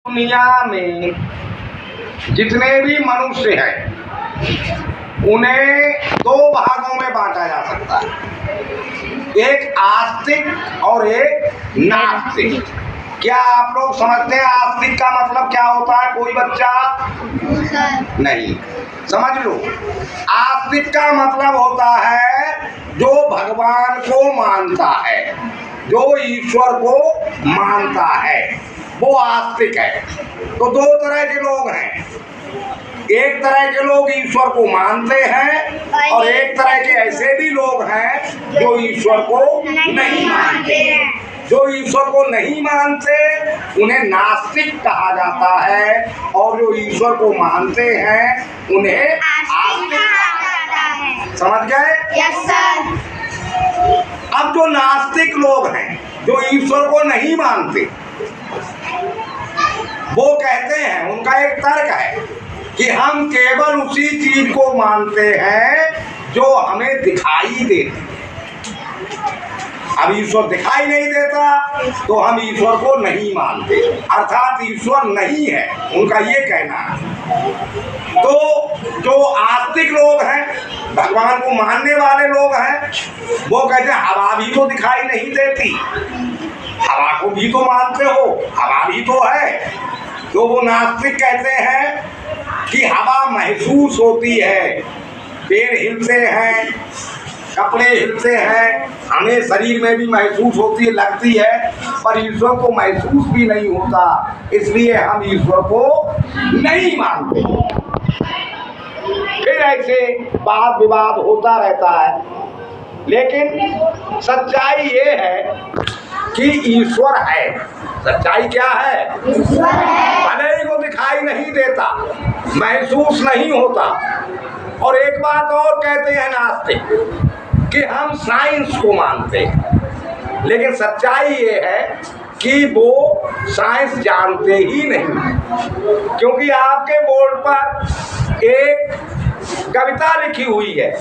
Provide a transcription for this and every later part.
दुनिया में जितने भी मनुष्य हैं उन्हें दो भागों में बांटा जा सकता है, एक आस्तिक और एक नास्तिक। क्या आप लोग समझते हैं आस्तिक का मतलब क्या होता है? कोई बच्चा नहीं समझ लो। आस्तिक का मतलब होता है जो भगवान को मानता है, जो ईश्वर को मानता है, वो आस्तिक है। तो दो तरह के लोग हैं, एक तरह के लोग ईश्वर को मानते हैं और एक तरह के ऐसे भी लोग हैं जो ईश्वर को नहीं मानते। जो ईश्वर को नहीं मानते उन्हें नास्तिक कहा जाता है और जो ईश्वर को मानते हैं उन्हें आस्तिक कहा जाता है। समझ गए? Yes sir. अब जो नास्तिक लोग हैं, जो ईश्वर को नहीं मानते, वो कहते हैं, उनका एक तर्क है कि हम केवल उसी चीज को मानते हैं जो हमें दिखाई देती। अब ईश्वर दिखाई नहीं देता तो हम ईश्वर को नहीं मानते, अर्थात ईश्वर नहीं है, उनका ये कहना है। तो जो आस्तिक लोग हैं, भगवान को मानने वाले लोग हैं, वो कहते हैं हवा भी तो दिखाई नहीं देती, हवा को भी तो मानते हो, हवा भी तो है। तो वो नास्तिक कहते हैं कि हवा महसूस होती है, पेड़ हिलते हैं, कपड़े हिलते हैं, हमें शरीर में भी महसूस होती है, लगती है, पर ईश्वर को महसूस भी नहीं होता, इसलिए हम ईश्वर को नहीं मानते। फिर ऐसे वाद विवाद होता रहता है, लेकिन सच्चाई ये है कि ईश्वर है। सच्चाई क्या है? भले ही को दिखाई नहीं देता, महसूस नहीं होता। और एक बात और कहते हैं नास्तिक कि हम साइंस को मानते हैं, लेकिन सच्चाई ये है कि वो साइंस जानते ही नहीं। क्योंकि आपके बोर्ड पर एक कविता लिखी हुई है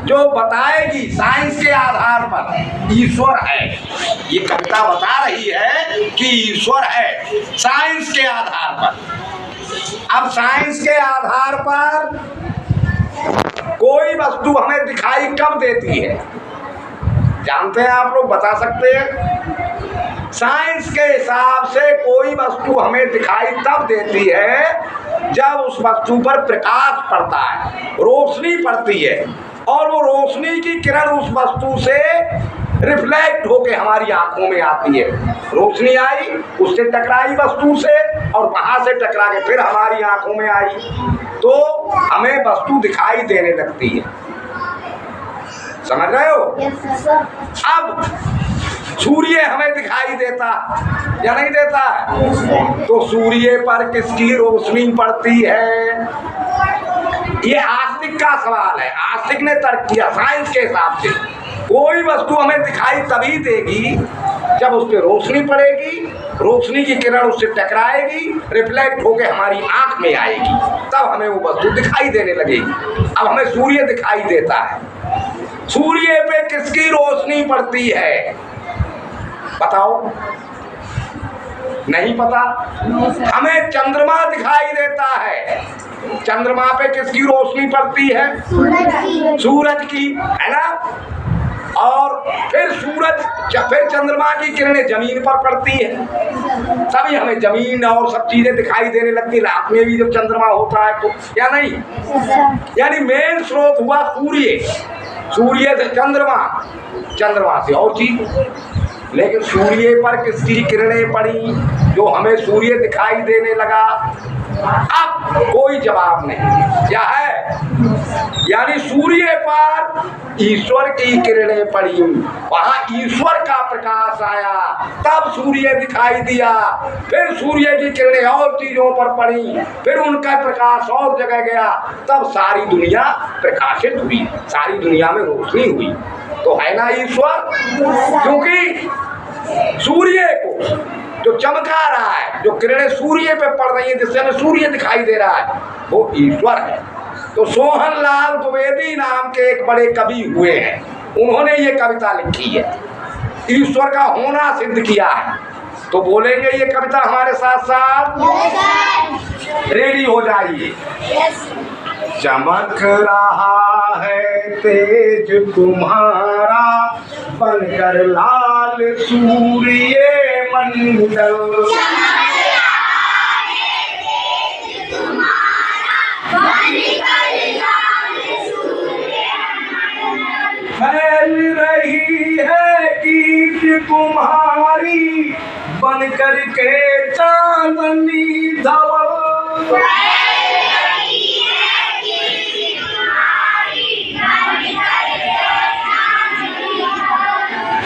जो बताएगी साइंस के आधार पर ईश्वर है। ये कविता बता रही है कि ईश्वर है साइंस के आधार पर। अब साइंस के आधार पर कोई वस्तु हमें दिखाई कब देती है? जानते हैं आप लोग? बता सकते हैं? साइंस के हिसाब से कोई वस्तु हमें दिखाई तब देती है जब उस वस्तु पर प्रकाश पड़ता है, रोशनी पड़ती है, और वो रोशनी की किरण उस वस्तु से रिफ्लेक्ट होके हमारी आंखों में आती है। रोशनी आई, उससे टकराई वस्तु से, और वहां से टकरा के फिर हमारी आंखों में आई, तो हमें वस्तु दिखाई देने लगती है। समझ रहे हो? अब सूर्य हमें दिखाई देता या नहीं देता है? तो सूर्य पर किसकी रोशनी पड़ती है? ये आस्तिक का सवाल है। आस्तिक ने तर्क किया साइंस के हिसाब से कोई वस्तु हमें दिखाई तभी देगी जब उस पर रोशनी पड़ेगी, रोशनी की किरण उससे टकराएगी, रिफ्लेक्ट होकर हमारी आंख में आएगी, तब हमें वो वस्तु दिखाई देने लगेगी। अब हमें सूर्य दिखाई देता है, सूर्य पे किसकी रोशनी पड़ती है? बताओ। नहीं पता? हमें चंद्रमा दिखाई देता है, चंद्रमा पे किसकी रोशनी पड़ती है? सूरज की, है ना? और फिर फिर चंद्रमा की किरणें जमीन पर पड़ती है, तभी हमें जमीन और सब चीजें दिखाई देने लगती। रात में भी जब चंद्रमा होता है तो, या नहीं? यानी मेन स्रोत हुआ सूर्य, सूर्य से चंद्रमा, चंद्रमा से और चीज। लेकिन सूर्य पर किसकी किरणें पड़ी जो हमें सूर्य दिखाई देने लगा? अब कोई जवाब नहीं। क्या है? यानी सूर्य पर ईश्वर की किरणें पड़ी, वहां ईश्वर का प्रकाश आया, तब सूर्य दिखाई दिया। फिर सूर्य की किरणें और चीजों पर पड़ी, फिर उनका प्रकाश और जगह गया, तब सारी दुनिया प्रकाशित हुई, सारी दुनिया में रोशनी हुई। तो है ना ईश्वर? क्योंकि सूर्य को जो चमका रहा है, जो किरणें सूर्य पे पड़ रही हैं, जिससे हमें सूर्य दिखाई दे रहा है, वो ईश्वर है। तो सोहन लाल द्विवेदी नाम के एक बड़े कवि हुए हैं, उन्होंने ये कविता लिखी है, ईश्वर का होना सिद्ध किया है। तो बोलेंगे ये कविता हमारे साथ साथ। रेडी हो जाइए। चमक रहा है तेज तुम्हारा, बनकर लाल सूर्य मंडल। फैल रही है कीर्ति तुम्हारी, बनकर के चांदनी धवल।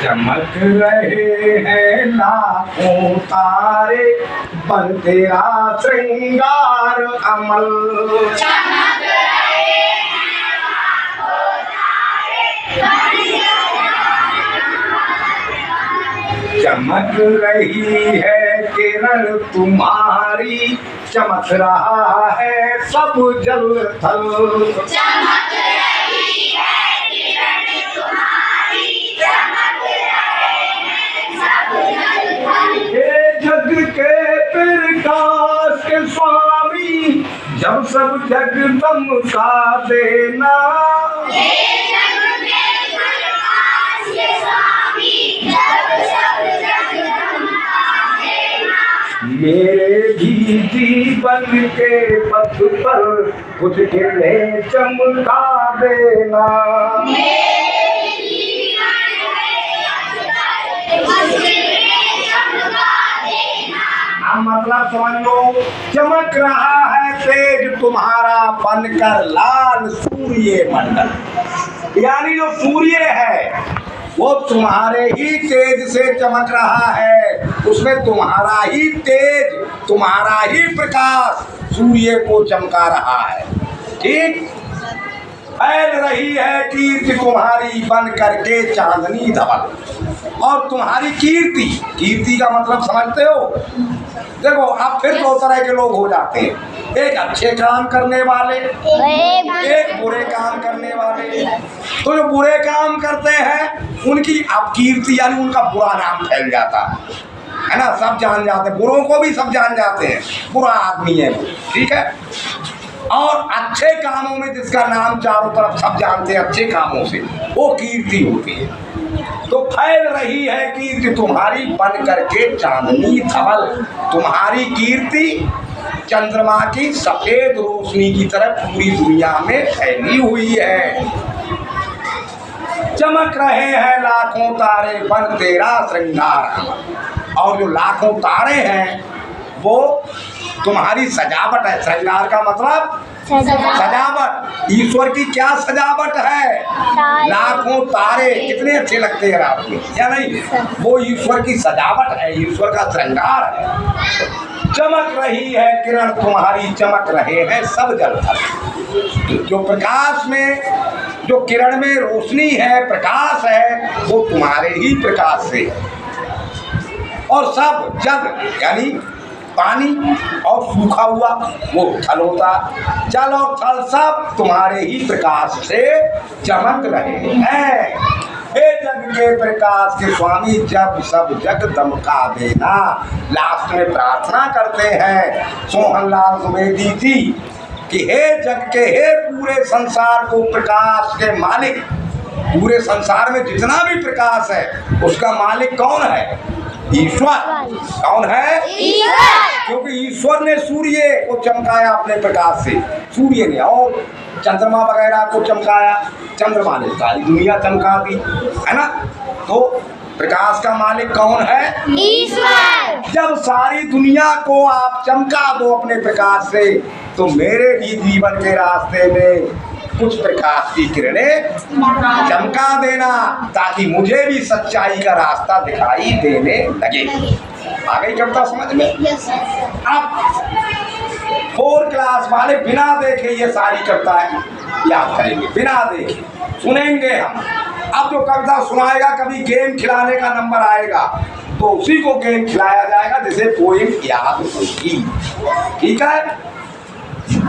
चमक रहे हैं लाखों तारे, बन तेरा श्रृंगार अमल। चमक रहे हैं लाखों तारे, चमक रही है किरण तुम्हारी, चमक रहा है सब जल थल। चमक रही है किरण तुम्हारी, चमक रहे हैं सब जल थल। हे जग के प्रकाश के स्वामी, जब सब जग दमका देना। मेरे भी जीवन के पथ पर कुछ किरणें चमका देना। मतलब समझ लो, चमक रहा है तेज तुम्हारा, बनकर लाल सूर्य मंडल। यानी जो सूर्य है वो तुम्हारे ही तेज से चमक रहा है, उसमें तुम्हारा ही तेज, तुम्हारा ही प्रकाश सूर्य को चमका रहा है। ठीक, फैल रही है कीर्ति तुम्हारी, बन करके चांदनी धवल। और तुम्हारी कीर्ति, कीर्ति का मतलब समझते हो? देखो अब फिर दो तरह के लोग हो जाते हैं, एक अच्छे काम करने वाले, एक बुरे काम करने वाले। तो जो बुरे काम करते हैं उनकी अब कीर्ति यानी उनका बुरा नाम फैल जाता है ना, सब जान जाते हैं, बुरों को भी सब जान जाते हैं, बुरा आदमी है वो, ठीक है। और अच्छे कामों में जिसका नाम चारों तरफ सब जानते हैं, अच्छे कामों से, वो कीर्ति होती है। तो फैल रही है कीर्ति तुम्हारी, बन करके चांदनी धवल। तुम्हारी कीर्ति चंद्रमा की सफेद रोशनी की तरह पूरी दुनिया में फैली हुई है। चमक रहे हैं लाखों तारे, बन तेरा श्रृंगार। और जो लाखों तारे हैं वो तुम्हारी सजावट है। श्रृंगार का मतलब सजावट। ईश्वर की क्या सजावट है? लाखों तारे कितने अच्छे लगते हैं रात में, या नहीं? वो ईश्वर की सजावट है, ईश्वर का श्रृंगार है। चमक रही है किरण तुम्हारी, चमक रहे हैं सब जल थल। जो प्रकाश में, जो किरण में रोशनी है, प्रकाश है, वो तुम्हारे ही प्रकाश से। और सब जग यानी पानी और सूखा हुआ वो थल होता, जल और थल सब तुम्हारे ही प्रकाश से चमक रहे हैं। हे जग के प्रकाश के स्वामी, जब सब जग दमका देना। लास्ट में प्रार्थना करते हैं सोहनलाल द्विवेदी जी कि हे जग के, हे पूरे संसार को प्रकाश के मालिक, पूरे संसार में जितना भी प्रकाश है उसका मालिक कौन है? ईश्वर। कौन है? ईश्वर। क्योंकि ईश्वर ने सूर्य को चमकाया अपने प्रकाश से, सूर्य ने, और चंद्रमा वगैरह को चमकाया, चंद्रमा ने सारी दुनिया चमका दी, है ना। तो प्रकाश का मालिक कौन है? ईश्वर। जब सारी दुनिया को आप चमका दो अपने प्रकाश से, तो मेरे भी जीवन के रास्ते में कुछ प्रकाश की किरणें चमका देना, ताकि मुझे भी सच्चाई का रास्ता दिखाई देने लगे। आ गई कविता समझ में? अब 4 क्लास वाले बिना देखे ये सारी कविताएं याद करेंगे, बिना देखे सुनेंगे हम। अब जो कविता सुनाएगा, कभी गेम खिलाने का नंबर आएगा तो उसी को गेम खिलाया जाएगा जिसे पोएम याद होगी, ठीक है।